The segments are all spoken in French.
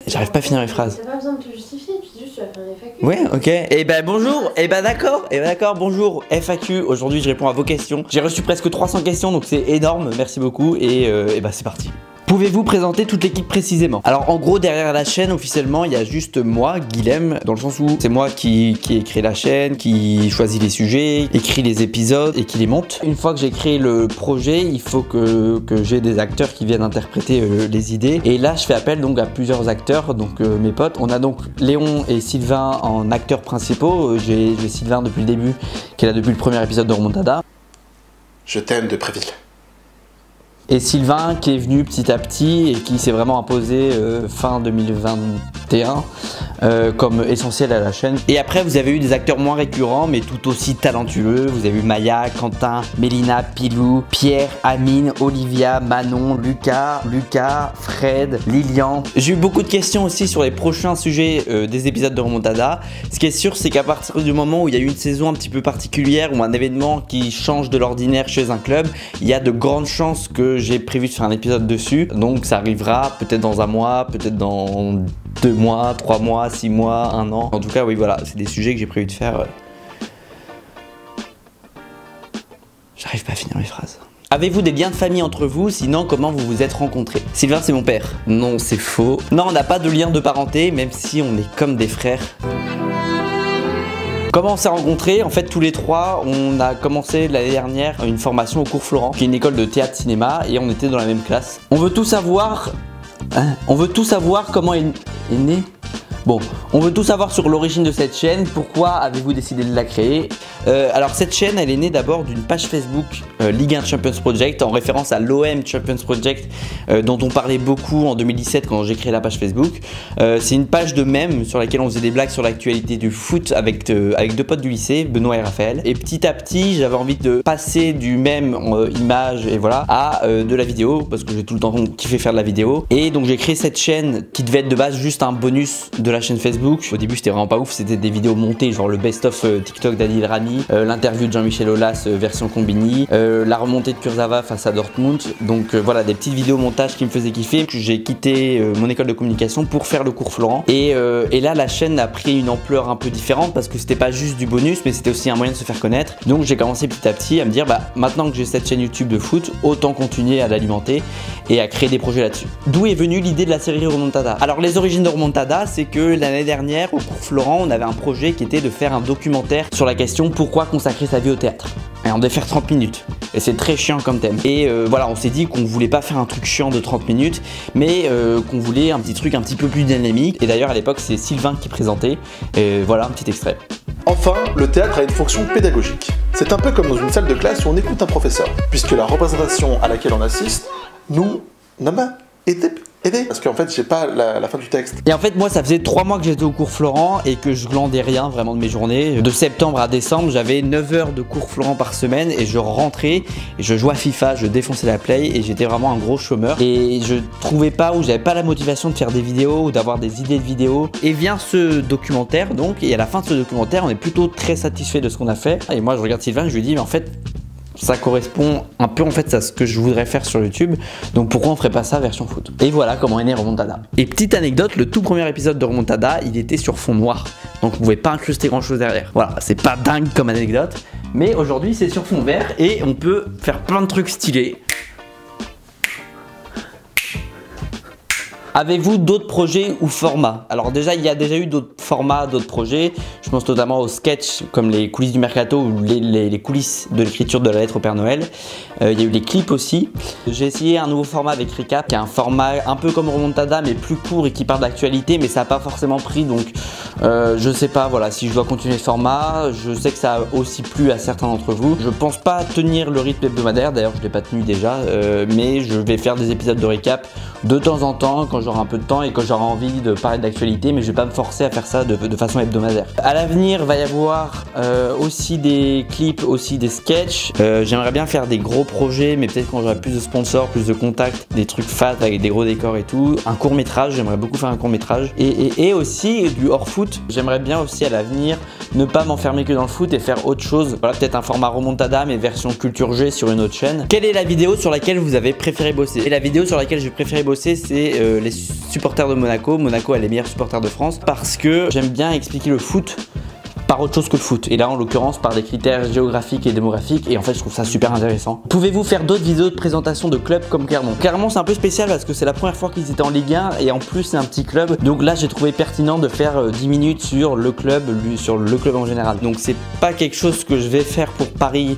J'arrive pas à finir mes phrases. T'as pas besoin de te justifier, tu dis juste tu vas faire une FAQ. Ouais, ok. Et ben bonjour, et ben d'accord, bonjour FAQ. Aujourd'hui je réponds à vos questions. J'ai reçu presque 300 questions donc c'est énorme, merci beaucoup et ben c'est parti. Pouvez-vous présenter toute l'équipe précisément? Alors en gros derrière la chaîne officiellement il y a juste moi, Guilhem, dans le sens où c'est moi qui ai créé la chaîne, qui choisit les sujets, écrit les épisodes et qui les monte. Une fois que j'ai créé le projet, il faut que j'ai des acteurs qui viennent interpréter les idées. Et là je fais appel donc à plusieurs acteurs, donc mes potes. On a donc Léon et Sylvain en acteurs principaux. J'ai Sylvain depuis le début, qui est là depuis le premier épisode de Remontada. Je t'aime de Préville. Et Sylvain qui est venu petit à petit et qui s'est vraiment imposé fin 2021 comme essentiel à la chaîne. Et après vous avez eu des acteurs moins récurrents mais tout aussi talentueux. Vous avez eu Maya, Quentin, Mélina, Pilou, Pierre, Amine, Olivia, Manon, Lucas, Fred, Lilian. J'ai eu beaucoup de questions aussi sur les prochains sujets des épisodes de Remontada. Ce qui est sûr c'est qu'à partir du moment où il y a eu une saison un petit peu particulière ou un événement qui change de l'ordinaire chez un club, il y a de grandes chances que j'ai prévu de faire un épisode dessus, donc ça arrivera peut-être dans un mois, peut-être dans 2 mois, 3 mois, 6 mois, 1 an. En tout cas oui voilà, c'est des sujets que j'ai prévu de faire. J'arrive pas à finir mes phrases. Avez-vous des liens de famille entre vous? Sinon, comment vous vous êtes rencontrés? Sylvain, c'est mon père. Non, c'est faux. Non, on n'a pas de lien de parenté, même si on est comme des frères. Comment on s'est rencontrés? En fait, tous les trois, on a commencé l'année dernière une formation au cours Florent, qui est une école de théâtre-cinéma, et on était dans la même classe. On veut tout savoir. On veut tout savoir comment est né. Bon, on veut tout savoir sur l'origine de cette chaîne. Pourquoi avez-vous décidé de la créer? Alors cette chaîne, elle est née d'abord d'une page Facebook Ligue 1 Champions Project, en référence à l'OM Champions Project dont on parlait beaucoup en 2017 quand j'ai créé la page Facebook. C'est une page de mèmes sur laquelle on faisait des blagues sur l'actualité du foot avec 2 potes du lycée, Benoît et Raphaël. Et petit à petit, j'avais envie de passer du mème image et voilà à de la vidéo, parce que j'ai tout le temps kiffé faire de la vidéo. Et donc j'ai créé cette chaîne qui devait être de base juste un bonus de la chaîne Facebook. Au début c'était vraiment pas ouf, c'était des vidéos montées genre le best-of TikTok d'Adil Rami, l'interview de Jean-Michel Aulas version Combini, la remontée de Kurzawa face à Dortmund. Donc voilà, des petites vidéos montage qui me faisaient kiffer. J'ai quitté mon école de communication pour faire le cours Florent. Et là la chaîne a pris une ampleur un peu différente parce que c'était pas juste du bonus mais c'était aussi un moyen de se faire connaître. Donc j'ai commencé petit à petit à me dire bah maintenant que j'ai cette chaîne YouTube de foot, autant continuer à l'alimenter et à créer des projets là-dessus. D'où est venue l'idée de la série Remontada? Alors les origines de Remontada, c'est que l'année dernière au cours Florent, on avait un projet qui était de faire un documentaire sur la question pourquoi consacrer sa vie au théâtre. Et on devait faire 30 minutes. Et c'est très chiant comme thème. Et voilà, on s'est dit qu'on voulait pas faire un truc chiant de 30 minutes, mais qu'on voulait un petit truc un petit peu plus dynamique. Et d'ailleurs à l'époque c'est Sylvain qui présentait. Et voilà un petit extrait. Enfin, le théâtre a une fonction pédagogique. C'est un peu comme dans une salle de classe où on écoute un professeur, puisque la représentation à laquelle on assiste nous n'a pas été aidé. Parce qu'en fait, j'ai pas la fin du texte. Et en fait, moi, ça faisait 3 mois que j'étais au cours Florent et que je glandais rien vraiment de mes journées. De septembre à décembre, j'avais 9 heures de cours Florent par semaine et je rentrais, et je jouais à FIFA, je défonçais la play et j'étais vraiment un gros chômeur. Et je trouvais pas, ou j'avais pas la motivation de faire des vidéos ou d'avoir des idées de vidéos. Et vient ce documentaire donc, et à la fin de ce documentaire, on est plutôt très satisfait de ce qu'on a fait. Et moi, je regarde Sylvain, je lui dis, mais en fait, ça correspond un peu en fait à ce que je voudrais faire sur YouTube, donc pourquoi on ferait pas ça version foot? Et voilà comment est né Remontada. Et petite anecdote, le tout premier épisode de Remontada, il était sur fond noir, donc on pouvait pas incruster grand chose derrière. Voilà, c'est pas dingue comme anecdote, mais aujourd'hui c'est sur fond vert et on peut faire plein de trucs stylés. Avez-vous d'autres projets ou formats? Alors déjà, il y a déjà eu d'autres formats, d'autres projets. Je pense notamment aux sketchs comme les coulisses du mercato ou les coulisses de l'écriture de la lettre au Père Noël. Il y a eu les clips aussi. J'ai essayé un nouveau format avec Recap, qui est un format un peu comme Remontada mais plus court et qui parle d'actualité, mais ça n'a pas forcément pris, donc je sais pas voilà, si je dois continuer ce format. Je sais que ça a aussi plu à certains d'entre vous. Je pense pas tenir le rythme hebdomadaire, d'ailleurs je l'ai pas tenu déjà, mais je vais faire des épisodes de Recap de temps en temps quand j'aurai un peu de temps et quand j'aurai envie de parler d'actualité, mais je vais pas me forcer à faire ça de façon hebdomadaire. À l'avenir, va y avoir aussi des clips, aussi des sketchs. J'aimerais bien faire des gros projets, mais peut-être quand j'aurai plus de sponsors, plus de contacts, des trucs fat avec des gros décors et tout. Un court métrage, j'aimerais beaucoup faire un court métrage. Et aussi du hors foot foot. J'aimerais bien aussi à l'avenir ne pas m'enfermer que dans le foot et faire autre chose. Voilà, peut-être un format remontada mais version culture G sur une autre chaîne. Quelle est la vidéo sur laquelle vous avez préféré bosser? Et la vidéo sur laquelle j'ai préféré bosser, c'est les supporters de Monaco. Monaco est les meilleurs supporters de France parce que j'aime bien expliquer le foot par autre chose que le foot, et là en l'occurrence par des critères géographiques et démographiques, et en fait je trouve ça super intéressant. Pouvez-vous faire d'autres vidéos de présentation de clubs comme Clermont? Clermont c'est un peu spécial parce que c'est la première fois qu'ils étaient en Ligue 1 et en plus c'est un petit club, donc là j'ai trouvé pertinent de faire 10 minutes sur le club en général. Donc c'est pas quelque chose que je vais faire pour Paris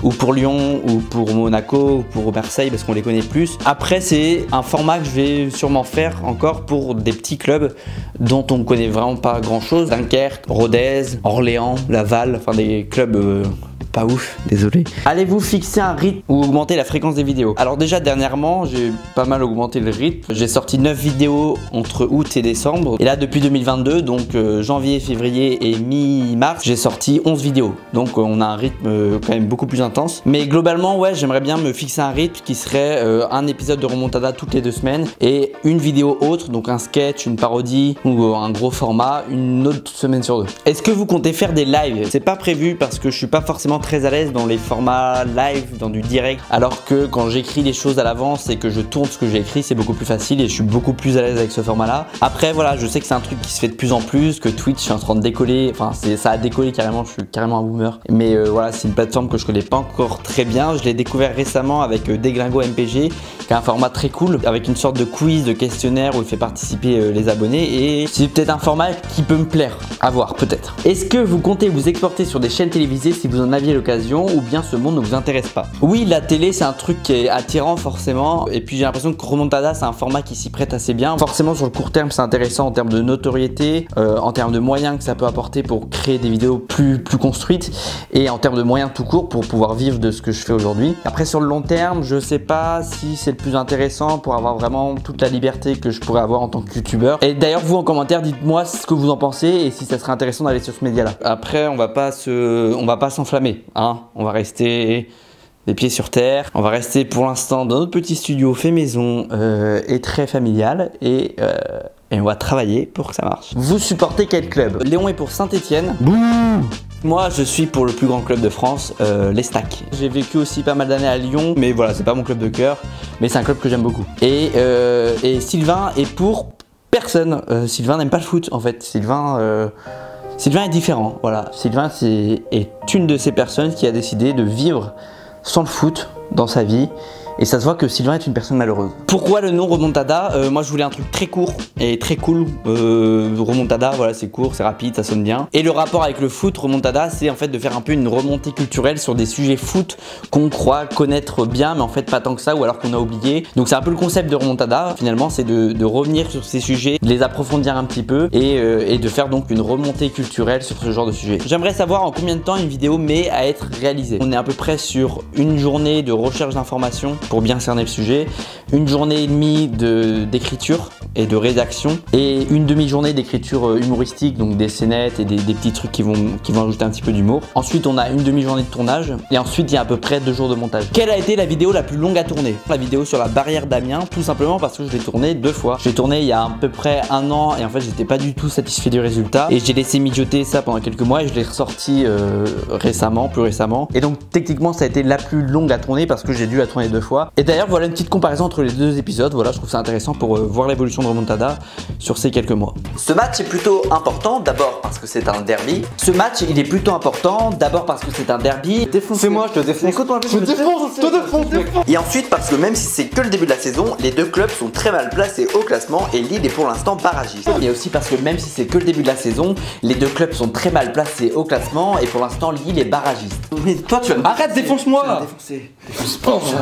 ou pour Lyon ou pour Monaco ou pour Marseille parce qu'on les connaît plus. Après c'est un format que je vais sûrement faire encore pour des petits clubs dont on ne connaît vraiment pas grand chose. Dunkerque, Rodez, Orléans, Laval, enfin des clubs pas ouf, désolé. Allez-vous fixer un rythme ou augmenter la fréquence des vidéos? Alors déjà dernièrement j'ai pas mal augmenté le rythme. J'ai sorti 9 vidéos entre août et décembre. Et là depuis 2022, donc janvier, février et mi-mars, j'ai sorti 11 vidéos. Donc on a un rythme quand même beaucoup plus intense. Mais globalement ouais, j'aimerais bien me fixer un rythme qui serait un épisode de remontada toutes les 2 semaines et une vidéo autre, donc un sketch, une parodie ou un gros format, une autre semaine sur 2. Est-ce que vous comptez faire des lives? C'est pas prévu parce que je suis pas forcément très à l'aise dans les formats live, dans du direct, alors que quand j'écris les choses à l'avance et que je tourne ce que j'ai écrit, c'est beaucoup plus facile et je suis beaucoup plus à l'aise avec ce format là. Après voilà, je sais que c'est un truc qui se fait de plus en plus, que Twitch est en train de décoller, enfin ça a décollé carrément, je suis carrément un boomer, mais voilà, c'est une plateforme que je connais pas encore très bien. Je l'ai découvert récemment avec Deglingo MPG, qui a un format très cool avec une sorte de quiz, de questionnaire où il fait participer les abonnés, et c'est peut-être un format qui peut me plaire, à voir peut-être. Est-ce que vous comptez vous exporter sur des chaînes télévisées si vous en aviez l'occasion, ou bien ce monde ne vous intéresse pas? Oui, la télé c'est un truc qui est attirant forcément, et puis j'ai l'impression que Remontada c'est un format qui s'y prête assez bien. Forcément sur le court terme c'est intéressant en termes de notoriété, en termes de moyens que ça peut apporter pour créer des vidéos plus construites, et en termes de moyens tout court pour pouvoir vivre de ce que je fais aujourd'hui. Après sur le long terme, je sais pas si c'est le plus intéressant pour avoir vraiment toute la liberté que je pourrais avoir en tant que youtubeur. Et d'ailleurs vous en commentaire dites-moi ce que vous en pensez et si ça serait intéressant d'aller sur ce média là. Après on va pas s'enflammer, hein, on va rester les pieds sur terre, on va rester pour l'instant dans notre petit studio fait maison et très familial, et on va travailler pour que ça marche. Vous supportez quel club? Léon est pour Saint-Etienne. Bouh! Moi je suis pour le plus grand club de France, les Stacks. J'ai vécu aussi pas mal d'années à Lyon, mais voilà, c'est pas mon club de cœur, mais c'est un club que j'aime beaucoup. Et Sylvain est pour personne. Sylvain n'aime pas le foot en fait. Sylvain est différent, voilà. Sylvain est une de ces personnes qui a décidé de vivre sans le foot dans sa vie. Et ça se voit que Sylvain est une personne malheureuse. Pourquoi le nom Remontada? Moi je voulais un truc très court et très cool. Remontada, voilà, c'est court, c'est rapide, ça sonne bien. Et le rapport avec le foot, Remontada, c'est en fait de faire un peu une remontée culturelle sur des sujets foot qu'on croit connaître bien, mais en fait pas tant que ça, ou alors qu'on a oublié. Donc c'est un peu le concept de Remontada, finalement, c'est de revenir sur ces sujets, de les approfondir un petit peu et de faire donc une remontée culturelle sur ce genre de sujet. J'aimerais savoir en combien de temps une vidéo met à être réalisée. On est à peu près sur une journée de recherche d'informations pour bien cerner le sujet, une journée et demie d'écriture et de rédaction, et une demi-journée d'écriture humoristique, donc des scénettes et des petits trucs qui vont ajouter un petit peu d'humour. Ensuite on a une demi-journée de tournage, et ensuite il y a à peu près 2 jours de montage. Quelle a été la vidéo la plus longue à tourner? La vidéo sur la barrière d'Amiens, tout simplement parce que je l'ai tournée 2 fois. J'ai tourné il y a à peu près 1 an, et en fait j'étais pas du tout satisfait du résultat, et j'ai laissé mijoter ça pendant quelques mois, et je l'ai ressorti plus récemment, et donc techniquement ça a été la plus longue à tourner parce que j'ai dû la tourner 2 fois. Et d'ailleurs voilà une petite comparaison entre les 2 épisodes, voilà, je trouve ça intéressant pour voir l'évolution de Remontada sur ces quelques mois. Ce match est plutôt important, d'abord parce que c'est un derby. Ce match il est plutôt important, d'abord parce que c'est un derby. C'est moi, je te défonce. Écoute-moi, je te défonce. Et ensuite parce que même si c'est que le début de la saison, les 2 clubs sont très mal placés au classement et Lille est pour l'instant barragiste. Et aussi parce que même si c'est que le début de la saison, les 2 clubs sont très mal placés au classement et pour l'instant Lille est barragiste. Mais toi tu vas me arrête, défonce-moi.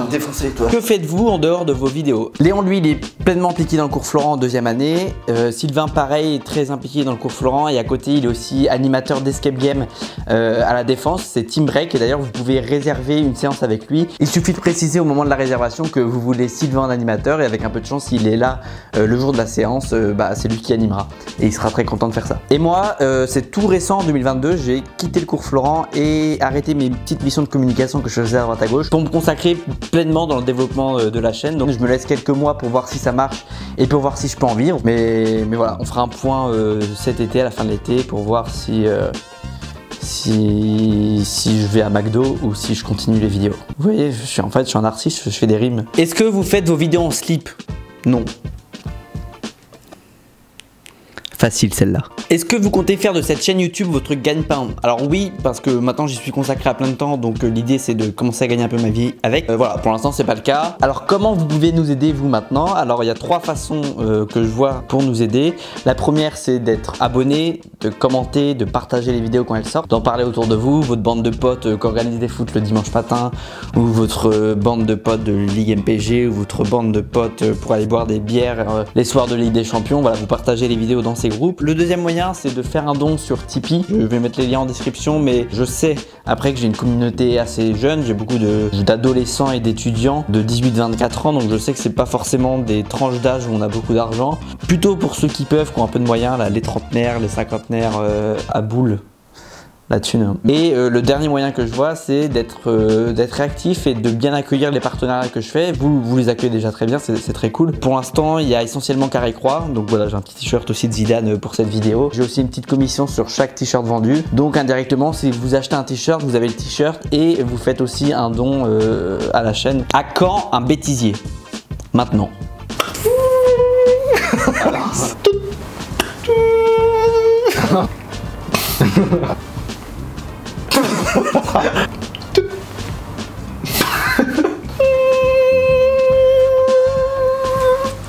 Défoncer toi. Que faites-vous en dehors de vos vidéos? Léon lui il est pleinement impliqué dans le cours Florent en 2e année. Sylvain pareil est très impliqué dans le cours Florent, et à côté il est aussi animateur d'escape game à la Défense, c'est Team Break, et d'ailleurs vous pouvez réserver une séance avec lui. Il suffit de préciser au moment de la réservation que vous voulez Sylvain en animateur, et avec un peu de chance s'il est là le jour de la séance, c'est lui qui animera et il sera très content de faire ça. Et moi c'est tout récent en 2022, j'ai quitté le cours Florent et arrêté mes petites missions de communication que je faisais à droite à gauche pour me consacrer pleinement dans le développement de la chaîne. Donc je me laisse quelques mois pour voir si ça marche et pour voir si je peux en vivre. Mais voilà, on fera un point cet été, à la fin de l'été, pour voir si je vais à McDo ou si je continue les vidéos. Vous voyez, je suis un artiste, je fais des rimes. Est-ce que vous faites vos vidéos en slip? Non. Facile celle-là. Est-ce que vous comptez faire de cette chaîne YouTube votre gagne-pain? Alors oui, parce que maintenant j'y suis consacré à plein de temps, donc l'idée c'est de commencer à gagner un peu ma vie avec. Voilà, pour l'instant c'est pas le cas. Alors comment vous pouvez nous aider vous maintenant? Alors il y a 3 façons que je vois pour nous aider. La première c'est d'être abonné, de commenter, de partager les vidéos quand elles sortent, d'en parler autour de vous, votre bande de potes qui organise des foot le dimanche matin, ou votre bande de potes de Ligue MPG, ou votre bande de potes pour aller boire des bières les soirs de Ligue des Champions. Voilà, vous partagez les vidéos dans ces groupes. Le deuxième moyen c'est de faire un don sur Tipeee. Je vais mettre les liens en description, mais je sais après que j'ai une communauté assez jeune, j'ai beaucoup d'adolescents et d'étudiants de 18-24 ans, donc je sais que c'est pas forcément des tranches d'âge où on a beaucoup d'argent. Plutôt pour ceux qui peuvent, qui ont un peu de moyens, là, les trentenaires, les cinquantenaires à boule. La thune. Et le dernier moyen que je vois, c'est d'être réactif et de bien accueillir les partenariats que je fais. Vous les accueillez déjà très bien, c'est très cool. Pour l'instant, il y a essentiellement Carré Croix. Donc voilà, j'ai un petit t-shirt aussi de Zidane pour cette vidéo. J'ai aussi une petite commission sur chaque t-shirt vendu. Donc indirectement, si vous achetez un t-shirt, vous avez le t-shirt et vous faites aussi un don à la chaîne. À quand un bêtisier? Maintenant.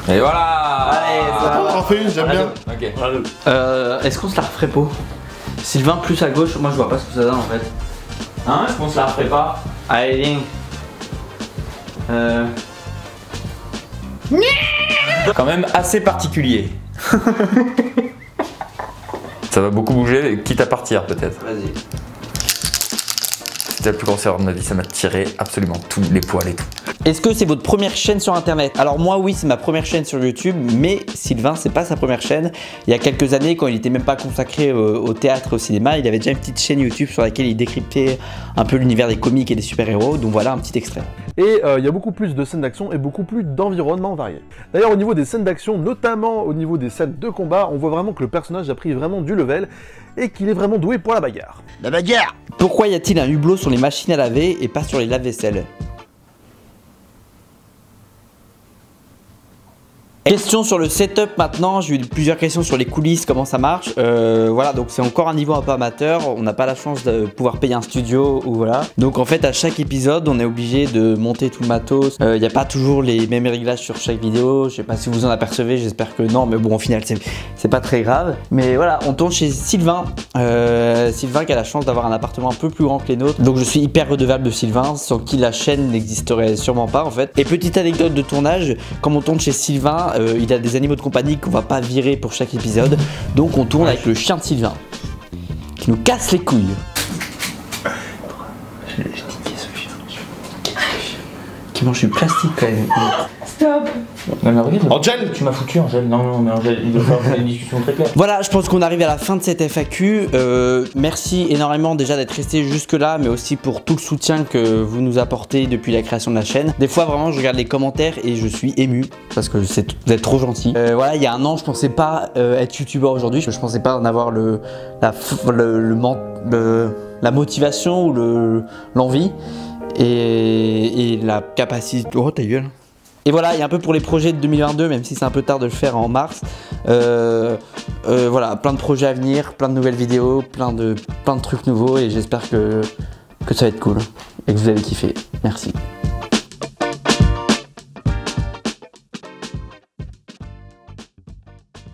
Et voilà. Allez, ça On en fait une, j'aime bien. Ok. Est-ce qu'on se la referait pas? Sylvain plus à gauche, moi je vois pas ce que ça donne en fait. Hein? Est-ce qu'on se la referait pas? Allez, Link. Quand même assez particulier. Ça va beaucoup bouger, quitte à partir peut-être. Vas-y. C'était la plus grosse erreur de ma vie, ça m'a tiré absolument tous les poils et tout. Est-ce que c'est votre première chaîne sur internet? Alors moi oui, c'est ma première chaîne sur YouTube, mais Sylvain c'est pas sa première chaîne. Il y a quelques années, quand il était même pas consacré au théâtre, au cinéma, il avait déjà une petite chaîne YouTube sur laquelle il décryptait un peu l'univers des comiques et des super-héros. Donc voilà un petit extrait. Et il y a beaucoup plus de scènes d'action et beaucoup plus d'environnements variés. D'ailleurs au niveau des scènes d'action, notamment au niveau des scènes de combat, on voit vraiment que le personnage a pris vraiment du level et qu'il est vraiment doué pour la bagarre. La bagarre! Pourquoi y a-t-il un hublot sur les machines à laver et pas sur les lave-vaisselle? Question sur le setup maintenant, j'ai eu plusieurs questions sur les coulisses, comment ça marche. Voilà, donc c'est encore un niveau un peu amateur, on n'a pas la chance de pouvoir payer un studio ou voilà. Donc en fait à chaque épisode on est obligé de monter tout le matos. Il n'y a pas toujours les mêmes réglages sur chaque vidéo, je sais pas si vous en apercevez, j'espère que non, mais bon au final c'est pas très grave. Mais voilà, on tourne chez Sylvain. Sylvain qui a la chance d'avoir un appartement un peu plus grand que les nôtres. Donc je suis hyper redevable de Sylvain, sans qui la chaîne n'existerait sûrement pas en fait. Et petite anecdote de tournage, comme on tourne chez Sylvain, il a des animaux de compagnie qu'on va pas virer pour chaque épisode. Donc on tourne avec le chien de Sylvain qui nous casse les couilles. Je niqué ce chien. Qui mange du plastique quand même. Stop. Non mais regarde, Angel, tu m'as foutu Angel. Non mais Angel, il doit faire une discussion très claire. Voilà, je pense qu'on arrive à la fin de cette FAQ. Merci énormément déjà d'être resté jusque là, mais aussi pour tout le soutien que vous nous apportez depuis la création de la chaîne. Des fois vraiment je regarde les commentaires et je suis ému parce que vous êtes trop gentil. Voilà, il y a un an je pensais pas être youtubeur aujourd'hui, je pensais pas en avoir la motivation ou l'envie et la capacité. Oh ta gueule. Et voilà, il y a un peu pour les projets de 2022, même si c'est un peu tard de le faire en mars. Voilà, plein de projets à venir, plein de nouvelles vidéos, plein de trucs nouveaux et j'espère que ça va être cool et que vous allez kiffer. Merci.